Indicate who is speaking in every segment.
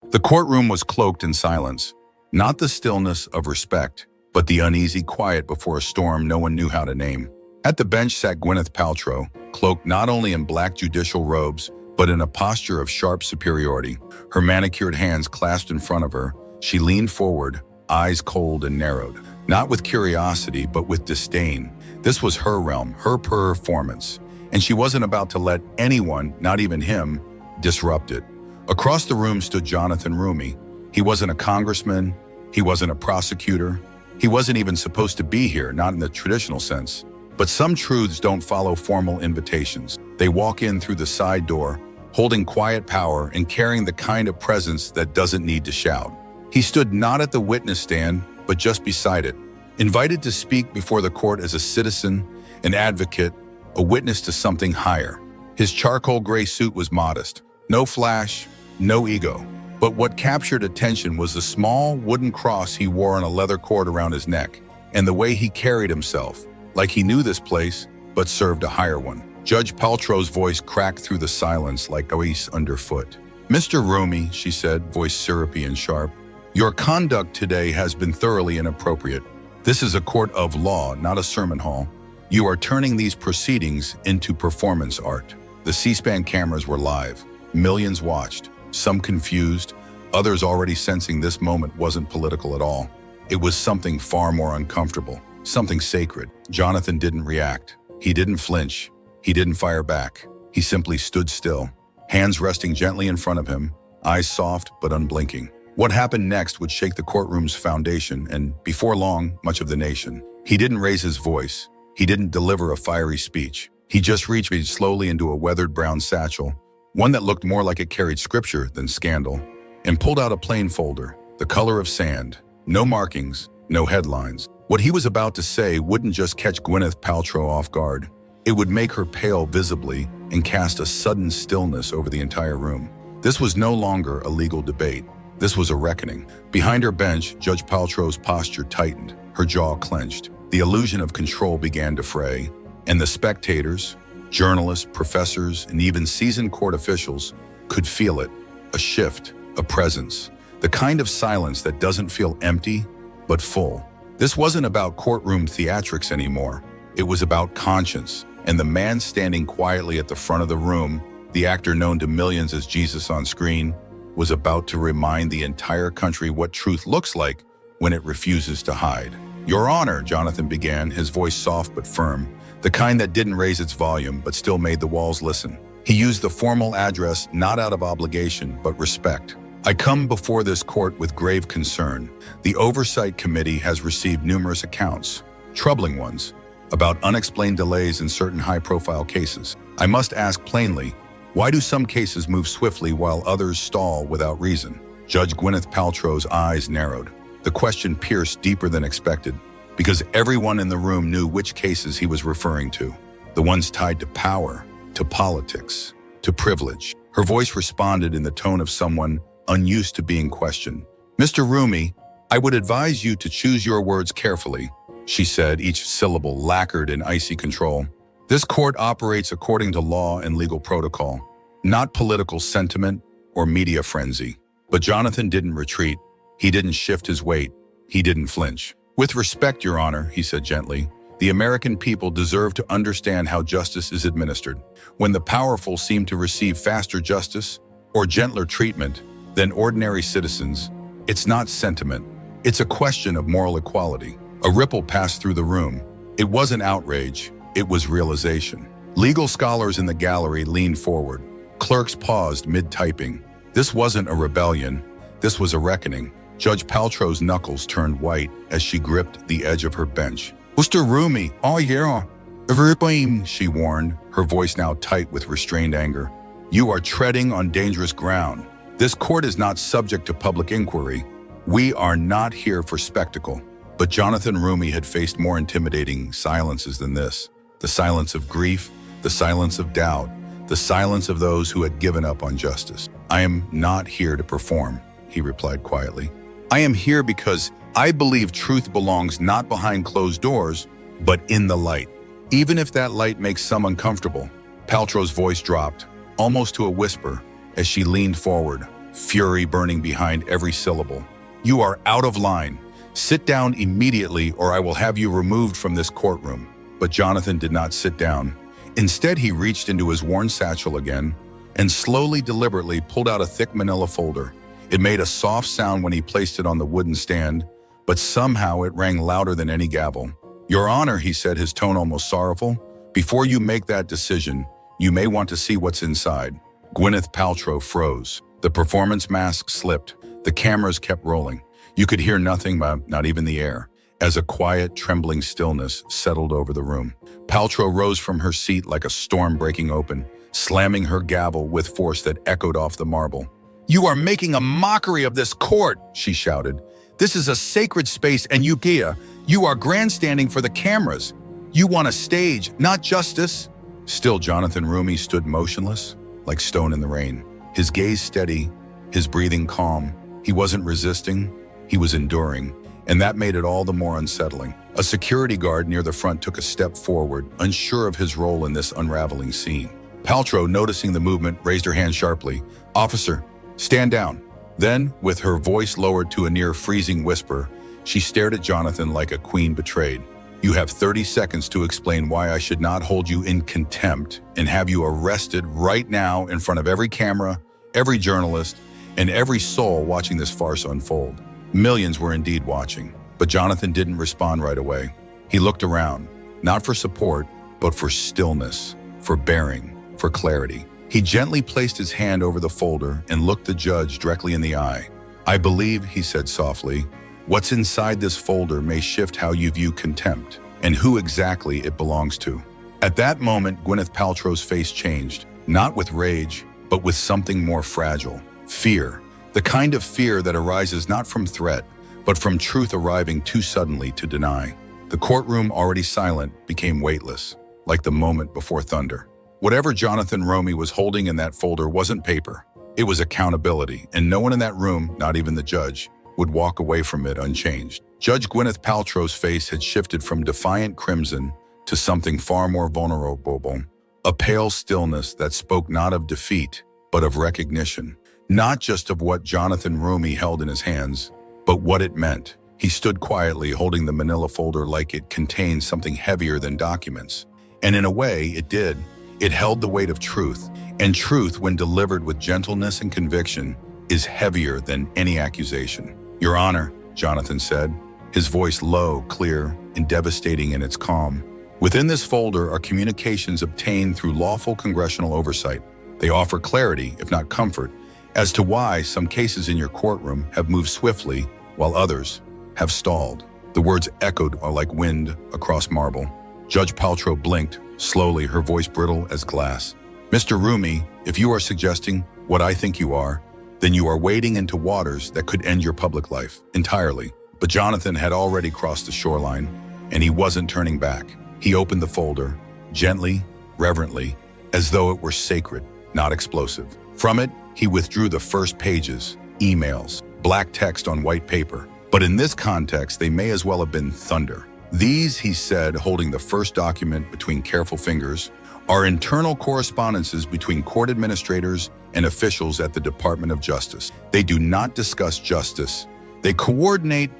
Speaker 1: The courtroom was cloaked in silence, not the stillness of respect, but the uneasy quiet before a storm no one knew how to name. At the bench sat Gwyneth Paltrow, cloaked not only in black judicial robes, but in a posture of sharp superiority. Her manicured hands clasped in front of her, she leaned forward, eyes cold and narrowed. Not with curiosity, but with disdain. This was her realm, her performance, and she wasn't about to let anyone, not even him, disrupt it. Across the room stood Jonathan Roumie. He wasn't a congressman, he wasn't a prosecutor, he wasn't even supposed to be here, not in the traditional sense. But some truths don't follow formal invitations. They walk in through the side door, holding quiet power and carrying the kind of presence that doesn't need to shout. He stood not at the witness stand, but just beside it, invited to speak before the court as a citizen, an advocate, a witness to something higher. His charcoal gray suit was modest, no flash, no ego. But what captured attention was the small wooden cross he wore on a leather cord around his neck, and the way he carried himself, like he knew this place, but served a higher one. Judge Paltrow's voice cracked through the silence like ice underfoot. "Mr. Roumie," she said, voice syrupy and sharp, "your conduct today has been thoroughly inappropriate. This is a court of law, not a sermon hall. You are turning these proceedings into performance art." The C-SPAN cameras were live. Millions watched, some confused, others already sensing this moment wasn't political at all. It was something far more uncomfortable, something sacred. Jonathan didn't react. He didn't flinch. He didn't fire back. He simply stood still, hands resting gently in front of him, eyes soft but unblinking. What happened next would shake the courtroom's foundation and, before long, much of the nation. He didn't raise his voice. He didn't deliver a fiery speech. He just reached slowly into a weathered brown satchel, one that looked more like it carried scripture than scandal, and pulled out a plain folder, the color of sand, no markings, no headlines. What he was about to say wouldn't just catch Gwyneth Paltrow off guard. It would make her pale visibly and cast a sudden stillness over the entire room. This was no longer a legal debate. This was a reckoning. Behind her bench, Judge Paltrow's posture tightened, her jaw clenched. The illusion of control began to fray, and the spectators, journalists, professors, and even seasoned court officials could feel it, a shift, a presence, the kind of silence that doesn't feel empty, but full. This wasn't about courtroom theatrics anymore. It was about conscience, and the man standing quietly at the front of the room, the actor known to millions as Jesus on screen, was about to remind the entire country what truth looks like when it refuses to hide. "Your Honor," Jonathan began, his voice soft but firm, the kind that didn't raise its volume but still made the walls listen. He used the formal address not out of obligation but respect. "I come before this court with grave concern. The Oversight Committee has received numerous accounts, troubling ones, about unexplained delays in certain high-profile cases. I must ask plainly, why do some cases move swiftly while others stall without reason?" Judge Gwyneth Paltrow's eyes narrowed. The question pierced deeper than expected, because everyone in the room knew which cases he was referring to. The ones tied to power, to politics, to privilege. Her voice responded in the tone of someone unused to being questioned. "Mr. Roumie, I would advise you to choose your words carefully," she said, each syllable lacquered in icy control. "This court operates according to law and legal protocol, not political sentiment or media frenzy." But Jonathan didn't retreat. He didn't shift his weight. He didn't flinch. "With respect, Your Honor," he said gently, "the American people deserve to understand how justice is administered. When the powerful seem to receive faster justice or gentler treatment than ordinary citizens, it's not sentiment. It's a question of moral equality." A ripple passed through the room. It wasn't outrage. It was realization. Legal scholars in the gallery leaned forward. Clerks paused mid-typing. This wasn't a rebellion. This was a reckoning. Judge Paltrow's knuckles turned white as she gripped the edge of her bench. "Mr. Roumie, oh yeah, everything," she warned, her voice now tight with restrained anger. "You are treading on dangerous ground. This court is not subject to public inquiry. We are not here for spectacle." But Jonathan Roumie had faced more intimidating silences than this. The silence of grief, the silence of doubt, the silence of those who had given up on justice. "I am not here to perform," he replied quietly. "I am here because I believe truth belongs not behind closed doors, but in the light. Even if that light makes some uncomfortable." Paltrow's voice dropped, almost to a whisper, as she leaned forward, fury burning behind every syllable. "You are out of line. Sit down immediately or I will have you removed from this courtroom." But Jonathan did not sit down. Instead, he reached into his worn satchel again and slowly, deliberately pulled out a thick manila folder. It made a soft sound when he placed it on the wooden stand, but somehow it rang louder than any gavel. "Your Honor," he said, his tone almost sorrowful, "before you make that decision, you may want to see what's inside." Gwyneth Paltrow froze. The performance mask slipped. The cameras kept rolling. You could hear nothing, not even the air, as a quiet, trembling stillness settled over the room. Paltrow rose from her seat like a storm breaking open, slamming her gavel with force that echoed off the marble. "You are making a mockery of this court," she shouted. "This is a sacred space and you are grandstanding for the cameras. You want a stage, not justice." Still, Jonathan Roumie stood motionless, like stone in the rain. His gaze steady, his breathing calm. He wasn't resisting, he was enduring, and that made it all the more unsettling. A security guard near the front took a step forward, unsure of his role in this unraveling scene. Paltrow, noticing the movement, raised her hand sharply. "Officer, stand down." Then, with her voice lowered to a near freezing whisper, she stared at Jonathan like a queen betrayed. "You have 30 seconds to explain why I should not hold you in contempt and have you arrested right now in front of every camera, every journalist, and every soul watching this farce unfold." Millions were indeed watching, but Jonathan didn't respond right away. He looked around, not for support, but for stillness, for bearing, for clarity. He gently placed his hand over the folder and looked the judge directly in the eye. "I believe," he said softly, "what's inside this folder may shift how you view contempt and who exactly it belongs to." At that moment, Gwyneth Paltrow's face changed, not with rage, but with something more fragile. Fear. The kind of fear that arises not from threat, but from truth arriving too suddenly to deny. The courtroom, already silent, became weightless, like the moment before thunder. Whatever Jonathan Roumie was holding in that folder wasn't paper. It was accountability, and no one in that room, not even the judge, would walk away from it unchanged. Judge Gwyneth Paltrow's face had shifted from defiant crimson to something far more vulnerable, a pale stillness that spoke not of defeat, but of recognition. Not just of what Jonathan Roumie held in his hands, but what it meant. He stood quietly, holding the manila folder like it contained something heavier than documents. And in a way, it did. It held the weight of truth, and truth, when delivered with gentleness and conviction, is heavier than any accusation. "Your Honor," Jonathan said, his voice low, clear, and devastating in its calm. "Within this folder are communications obtained through lawful congressional oversight. They offer clarity, if not comfort, as to why some cases in your courtroom have moved swiftly while others have stalled." The words echoed like wind across marble. Judge Paltrow blinked, slowly, her voice brittle as glass. "Mr. Roumie, if you are suggesting what I think you are, then you are wading into waters that could end your public life entirely." But Jonathan had already crossed the shoreline, and he wasn't turning back. He opened the folder, gently, reverently, as though it were sacred, not explosive. From it, he withdrew the first pages, emails, black text on white paper. But in this context, they may as well have been thunder. "These," he said, holding the first document between careful fingers, "are internal correspondences between court administrators and officials at the Department of Justice. They do not discuss justice. They coordinate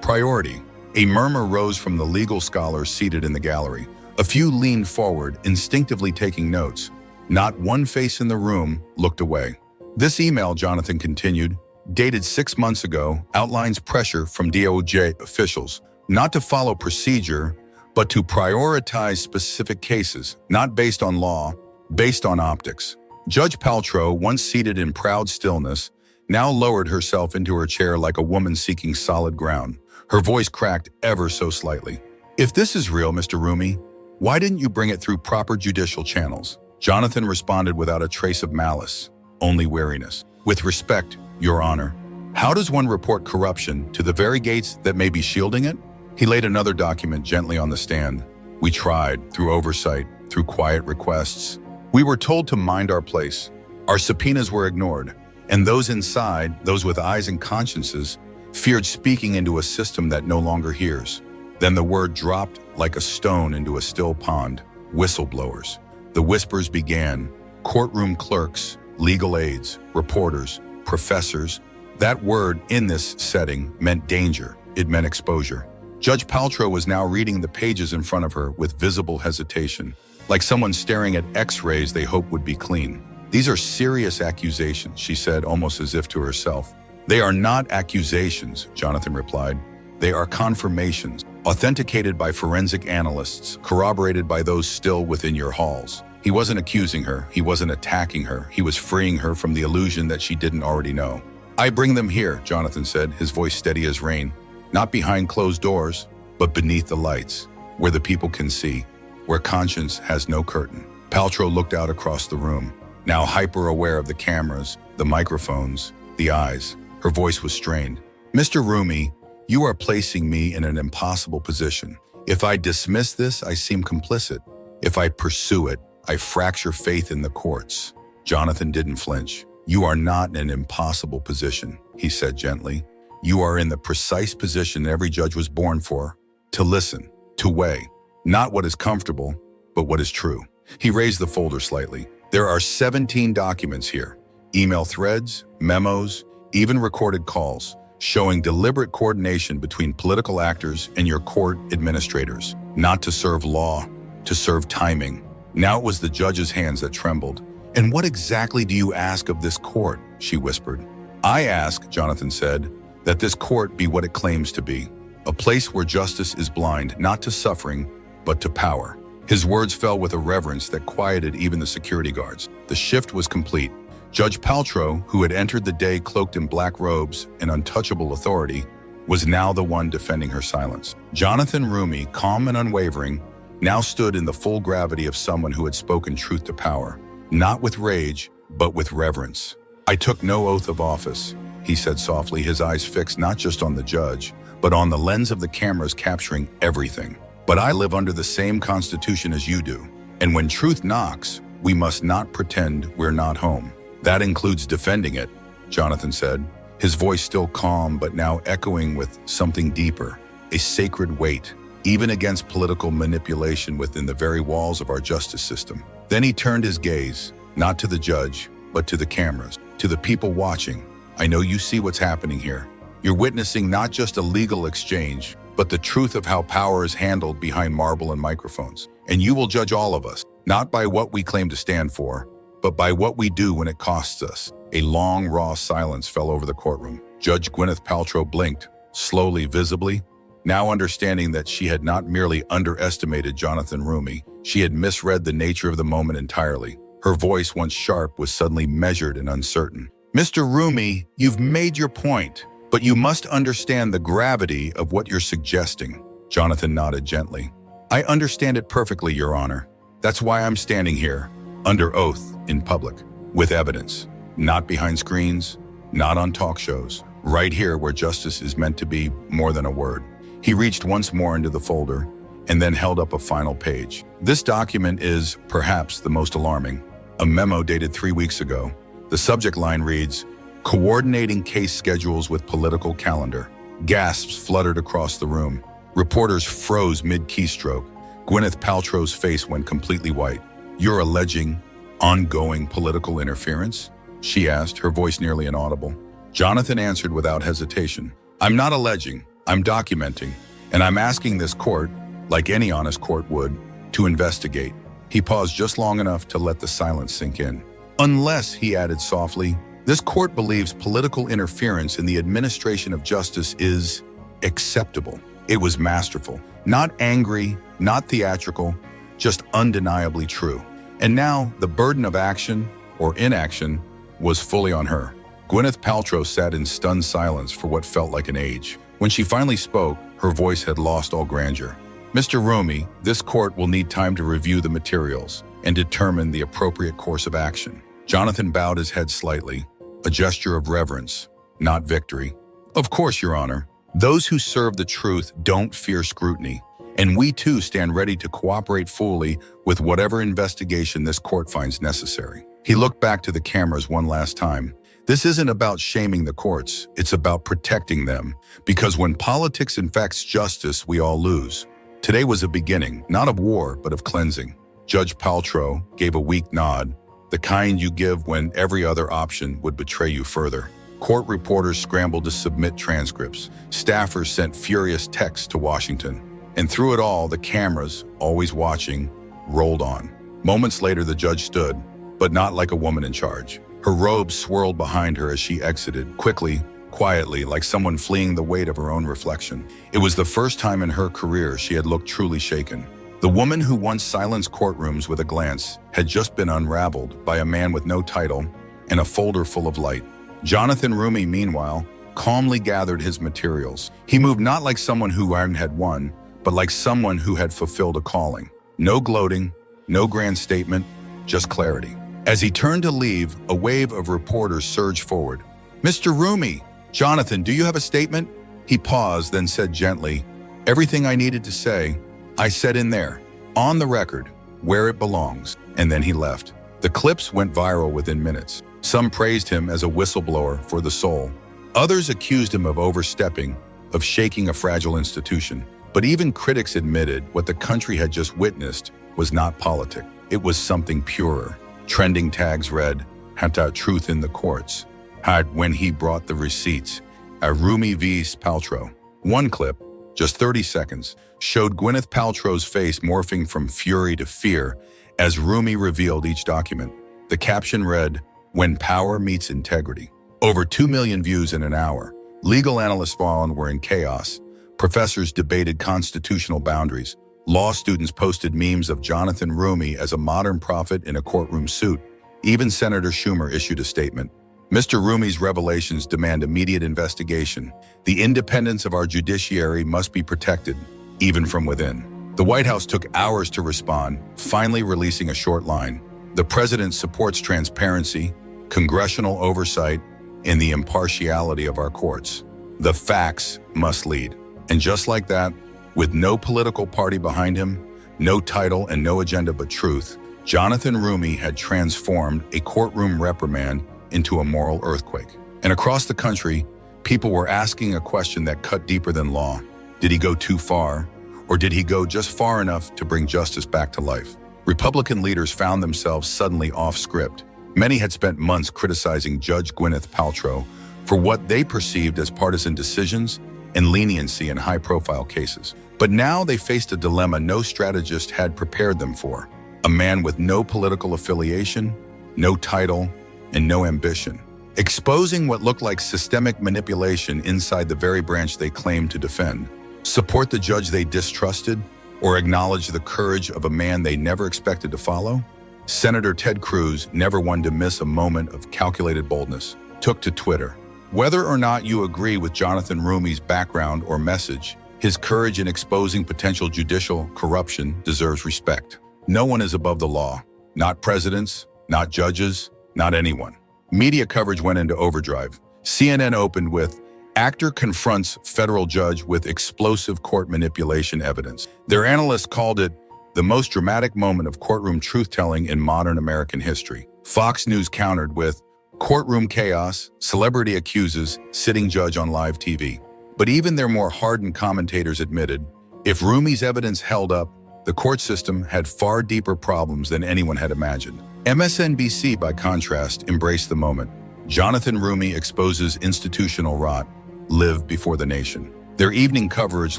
Speaker 1: priority." A murmur rose from the legal scholars seated in the gallery. A few leaned forward, instinctively taking notes. Not one face in the room looked away. "This email," Jonathan continued, "dated 6 months ago, outlines pressure from DOJ officials, not to follow procedure, but to prioritize specific cases, not based on law, based on optics." Judge Paltrow, once seated in proud stillness, now lowered herself into her chair like a woman seeking solid ground. Her voice cracked ever so slightly. "If this is real, Mr. Roumie, why didn't you bring it through proper judicial channels?" Jonathan responded without a trace of malice, only wariness. "With respect, Your Honor, how does one report corruption to the very gates that may be shielding it?" He laid another document gently on the stand. "We tried, through oversight, through quiet requests. We were told to mind our place. Our subpoenas were ignored, and those inside, those with eyes and consciences, feared speaking into a system that no longer hears." Then the word dropped like a stone into a still pond. "Whistleblowers." The whispers began. Courtroom clerks, legal aides, reporters, professors. That word in this setting meant danger. It meant exposure. Judge Paltrow was now reading the pages in front of her with visible hesitation, like someone staring at X-rays they hope would be clean. "These are serious accusations," she said, almost as if to herself. "They are not accusations," Jonathan replied. "They are confirmations, authenticated by forensic analysts, corroborated by those still within your halls." He wasn't accusing her, he wasn't attacking her, he was freeing her from the illusion that she didn't already know. "I bring them here," Jonathan said, his voice steady as rain. "Not behind closed doors, but beneath the lights, where the people can see, where conscience has no curtain." Paltrow looked out across the room, now hyper-aware of the cameras, the microphones, the eyes. Her voice was strained. "Mr. Roumie, you are placing me in an impossible position. If I dismiss this, I seem complicit. If I pursue it, I fracture faith in the courts." Jonathan didn't flinch. "You are not in an impossible position," he said gently. "You are in the precise position every judge was born for, to listen, to weigh, not what is comfortable, but what is true." He raised the folder slightly. "There are 17 documents here, email threads, memos, even recorded calls, showing deliberate coordination between political actors and your court administrators, not to serve law, to serve timing." Now it was the judge's hands that trembled. "And what exactly do you ask of this court?" she whispered. "I ask," Jonathan said, "that this court be what it claims to be, a place where justice is blind, not to suffering, but to power." His words fell with a reverence that quieted even the security guards. The shift was complete. Judge Paltrow, who had entered the day cloaked in black robes and untouchable authority, was now the one defending her silence. Jonathan Roumie, calm and unwavering, now stood in the full gravity of someone who had spoken truth to power, not with rage, but with reverence. "I took no oath of office," he said softly, his eyes fixed not just on the judge, but on the lens of the cameras capturing everything. "But I live under the same constitution as you do, and when truth knocks, we must not pretend we're not home. That includes defending it," Jonathan said, his voice still calm but now echoing with something deeper, a sacred weight, even against political manipulation within the very walls of our justice system. Then he turned his gaze, not to the judge, but to the cameras, to the people watching. "I know you see what's happening here. You're witnessing not just a legal exchange, but the truth of how power is handled behind marble and microphones. And you will judge all of us, not by what we claim to stand for, but by what we do when it costs us." A long, raw silence fell over the courtroom. Judge Gwyneth Paltrow blinked, slowly, visibly, now understanding that she had not merely underestimated Jonathan Roumie, she had misread the nature of the moment entirely. Her voice, once sharp, was suddenly measured and uncertain. "Mr. Roumie, you've made your point, but you must understand the gravity of what you're suggesting." Jonathan nodded gently. "I understand it perfectly, Your Honor. That's why I'm standing here, under oath, in public, with evidence. Not behind screens, not on talk shows. Right here where justice is meant to be more than a word." He reached once more into the folder and then held up a final page. This document is, perhaps, the most alarming. A memo dated 3 weeks ago. The subject line reads, "Coordinating case schedules with political calendar." Gasps fluttered across the room. Reporters froze mid-keystroke. Gwyneth Paltrow's face went completely white. "You're alleging ongoing political interference?" she asked, her voice nearly inaudible. Jonathan answered without hesitation. "I'm not alleging, I'm documenting, and I'm asking this court, like any honest court would, to investigate." He paused just long enough to let the silence sink in. "Unless," he added softly, "this court believes political interference in the administration of justice is acceptable." It was masterful. Not angry, not theatrical, just undeniably true. And now, the burden of action, or inaction, was fully on her. Gwyneth Paltrow sat in stunned silence for what felt like an age. When she finally spoke, her voice had lost all grandeur. "Mr. Roumie, this court will need time to review the materials and determine the appropriate course of action." Jonathan bowed his head slightly, a gesture of reverence, not victory. "Of course, Your Honor. Those who serve the truth don't fear scrutiny, and we too stand ready to cooperate fully with whatever investigation this court finds necessary." He looked back to the cameras one last time. "This isn't about shaming the courts, it's about protecting them, because when politics infects justice, we all lose. Today was a beginning, not of war, but of cleansing." Judge Paltrow gave a weak nod, the kind you give when every other option would betray you further. Court reporters scrambled to submit transcripts. Staffers sent furious texts to Washington. And through it all, the cameras, always watching, rolled on. Moments later, the judge stood, but not like a woman in charge. Her robe swirled behind her as she exited, quickly, quietly, like someone fleeing the weight of her own reflection. It was the first time in her career she had looked truly shaken. The woman who once silenced courtrooms with a glance had just been unraveled by a man with no title and a folder full of light. Jonathan Roumie, meanwhile, calmly gathered his materials. He moved not like someone who had won, but like someone who had fulfilled a calling. No gloating, no grand statement, just clarity. As he turned to leave, a wave of reporters surged forward. "Mr. Roumie! Jonathan, do you have a statement?" He paused, then said gently, "Everything I needed to say, I said in there, on the record, where it belongs." And then he left. The clips went viral within minutes. Some praised him as a whistleblower for the soul. Others accused him of overstepping, of shaking a fragile institution. But even critics admitted what the country had just witnessed was not politic. It was something purer. Trending tags read, "Had truth in the courts." Had when he brought the receipts. Roumie v. Paltrow. One clip, just 30 seconds, showed Gwyneth Paltrow's face morphing from fury to fear as Roumie revealed each document. The caption read, "When power meets integrity." Over 2 million views in an hour. Legal analysts were in chaos. Professors debated constitutional boundaries. Law students posted memes of Jonathan Roumie as a modern prophet in a courtroom suit. Even Senator Schumer issued a statement. Mr. Roumie's revelations demand immediate investigation. The independence of our judiciary must be protected, even from within. The White House took hours to respond, finally releasing a short line. The president supports transparency, congressional oversight, and the impartiality of our courts. The facts must lead. And just like that, with no political party behind him, no title and no agenda but truth, Jonathan Roumie had transformed a courtroom reprimand into a moral earthquake. And across the country, people were asking a question that cut deeper than law. Did he go too far? Or did he go just far enough to bring justice back to life? Republican leaders found themselves suddenly off script. Many had spent months criticizing Judge Gwyneth Paltrow for what they perceived as partisan decisions and leniency in high-profile cases. But now they faced a dilemma no strategist had prepared them for. A man with no political affiliation, no title, and no ambition, exposing what looked like systemic manipulation inside the very branch they claimed to defend. Support the judge they distrusted, or acknowledge the courage of a man they never expected to follow? Senator Ted Cruz, never one to miss a moment of calculated boldness, took to Twitter. Whether or not you agree with Jonathan Roumie's background or message, his courage in exposing potential judicial corruption deserves respect. No one is above the law, not presidents, not judges, not anyone. Media coverage went into overdrive. CNN opened with, "Actor confronts federal judge with explosive court manipulation evidence." Their analysts called it the most dramatic moment of courtroom truth-telling in modern American history. Fox News countered with, "Courtroom chaos, celebrity accuses, sitting judge on live TV." But even their more hardened commentators admitted, if Roumie's evidence held up, the court system had far deeper problems than anyone had imagined. MSNBC, by contrast, embraced the moment. Jonathan Roumie exposes institutional rot, live before the nation. Their evening coverage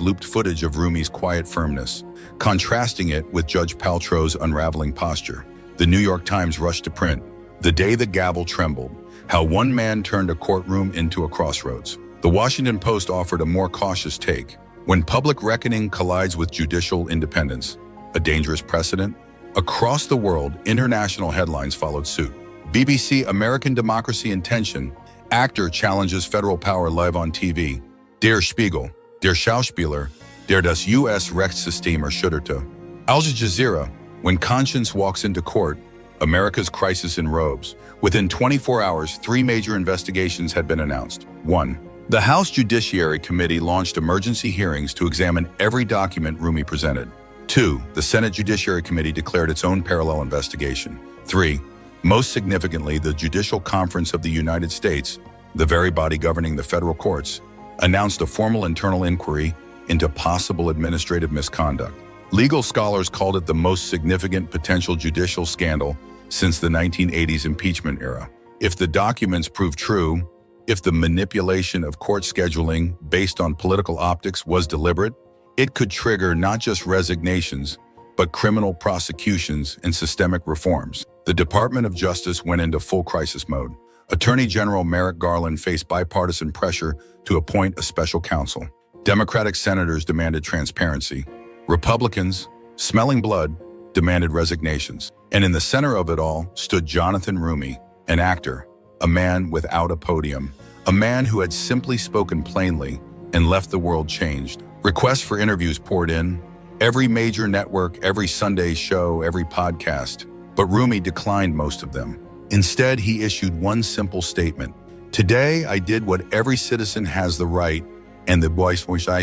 Speaker 1: looped footage of Roumie's quiet firmness, contrasting it with Judge Paltrow's unraveling posture. The New York Times rushed to print, "The day the gavel trembled, how one man turned a courtroom into a crossroads." The Washington Post offered a more cautious take. "When public reckoning collides with judicial independence, a dangerous precedent?" Across the world, international headlines followed suit. BBC American Democracy in Tension, actor challenges federal power live on TV. Der Spiegel, der Schauspieler, der das US Rechtssystem erschütterte. Al Jazeera, when conscience walks into court, America's crisis in robes. Within 24 hours, 3 major investigations had been announced. 1. The House Judiciary Committee launched emergency hearings to examine every document Roumie presented. 2. The Senate Judiciary Committee declared its own parallel investigation. 3. Most significantly, the Judicial Conference of the United States, the very body governing the federal courts, announced a formal internal inquiry into possible administrative misconduct. Legal scholars called it the most significant potential judicial scandal since the 1980s impeachment era. If the documents prove true, If the manipulation of court scheduling based on political optics was deliberate, it could trigger not just resignations, but criminal prosecutions and systemic reforms. The Department of Justice went into full crisis mode. Attorney General Merrick Garland faced bipartisan pressure to appoint a special counsel. Democratic senators demanded transparency. Republicans, smelling blood, demanded resignations. And in the center of it all stood Jonathan Roumie, an actor, a man without a podium, a man who had simply spoken plainly and left the world changed. Requests for interviews poured in. Every major network, every Sunday show, every podcast. But Roumie declined most of them. Instead, he issued one simple statement. Today, I did what every citizen has the right, and the voice which I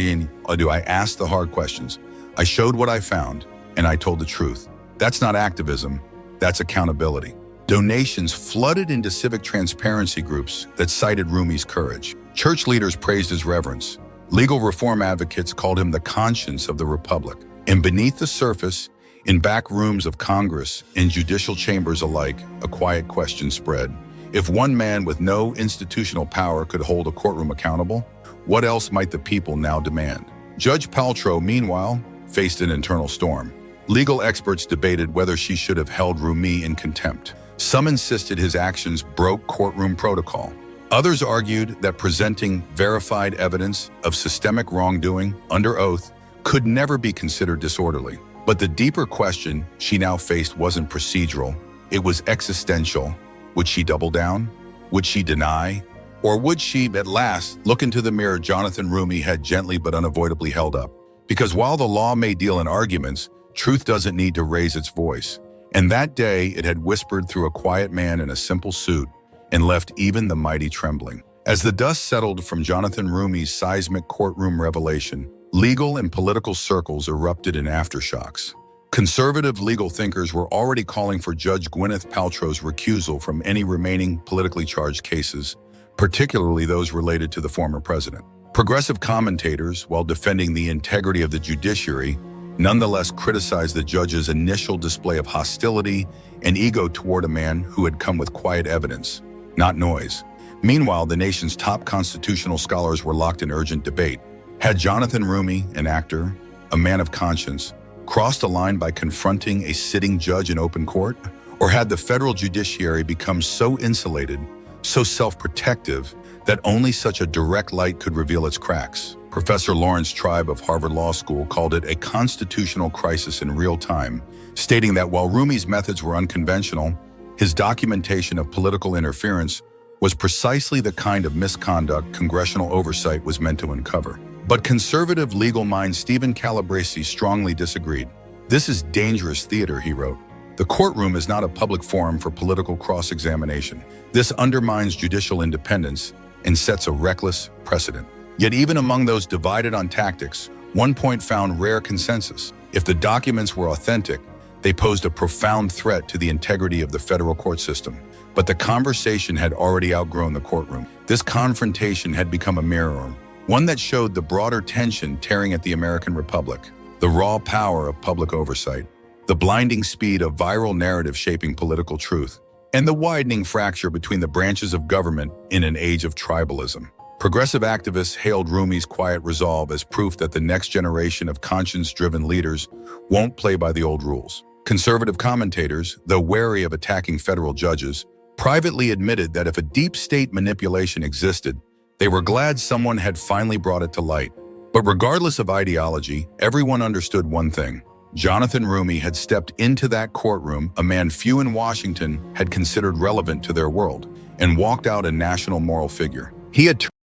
Speaker 1: asked the hard questions. I showed what I found, and I told the truth. That's not activism, that's accountability. Donations flooded into civic transparency groups that cited Roumie's courage. Church leaders praised his reverence. Legal reform advocates called him the conscience of the republic. And beneath the surface, in back rooms of Congress and judicial chambers alike, a quiet question spread. If one man with no institutional power could hold a courtroom accountable, what else might the people now demand? Judge Paltrow, meanwhile, faced an internal storm. Legal experts debated whether she should have held Roumie in contempt. Some insisted his actions broke courtroom protocol. Others argued that presenting verified evidence of systemic wrongdoing under oath could never be considered disorderly. But the deeper question she now faced wasn't procedural, it was existential. Would she double down? Would she deny? Or would she, at last, look into the mirror Jonathan Roumie had gently but unavoidably held up? Because while the law may deal in arguments, truth doesn't need to raise its voice. And that day, it had whispered through a quiet man in a simple suit and left even the mighty trembling. As the dust settled from Jonathan Roumie's seismic courtroom revelation, legal and political circles erupted in aftershocks. Conservative legal thinkers were already calling for Judge Gwyneth Paltrow's recusal from any remaining politically charged cases, particularly those related to the former president. Progressive commentators, while defending the integrity of the judiciary, nonetheless criticized the judge's initial display of hostility and ego toward a man who had come with quiet evidence, not noise. Meanwhile, the nation's top constitutional scholars were locked in urgent debate. Had Jonathan Roumie, an actor, a man of conscience, crossed a line by confronting a sitting judge in open court? Or had the federal judiciary become so insulated, so self-protective, that only such a direct light could reveal its cracks? Professor Lawrence Tribe of Harvard Law School called it a constitutional crisis in real time, stating that while Roumie's methods were unconventional, his documentation of political interference was precisely the kind of misconduct congressional oversight was meant to uncover. But conservative legal mind Stephen Calabresi strongly disagreed. "This is dangerous theater," he wrote. "The courtroom is not a public forum for political cross-examination. This undermines judicial independence and sets a reckless precedent." Yet even among those divided on tactics, one point found rare consensus. If the documents were authentic, they posed a profound threat to the integrity of the federal court system. But the conversation had already outgrown the courtroom. This confrontation had become a mirror, one that showed the broader tension tearing at the American Republic, the raw power of public oversight, the blinding speed of viral narrative shaping political truth, and the widening fracture between the branches of government in an age of tribalism. Progressive activists hailed Roumie's quiet resolve as proof that the next generation of conscience-driven leaders won't play by the old rules. Conservative commentators, though wary of attacking federal judges, privately admitted that if a deep state manipulation existed, they were glad someone had finally brought it to light. But regardless of ideology, everyone understood one thing. Jonathan Roumie had stepped into that courtroom, a man few in Washington had considered relevant to their world, and walked out a national moral figure. He had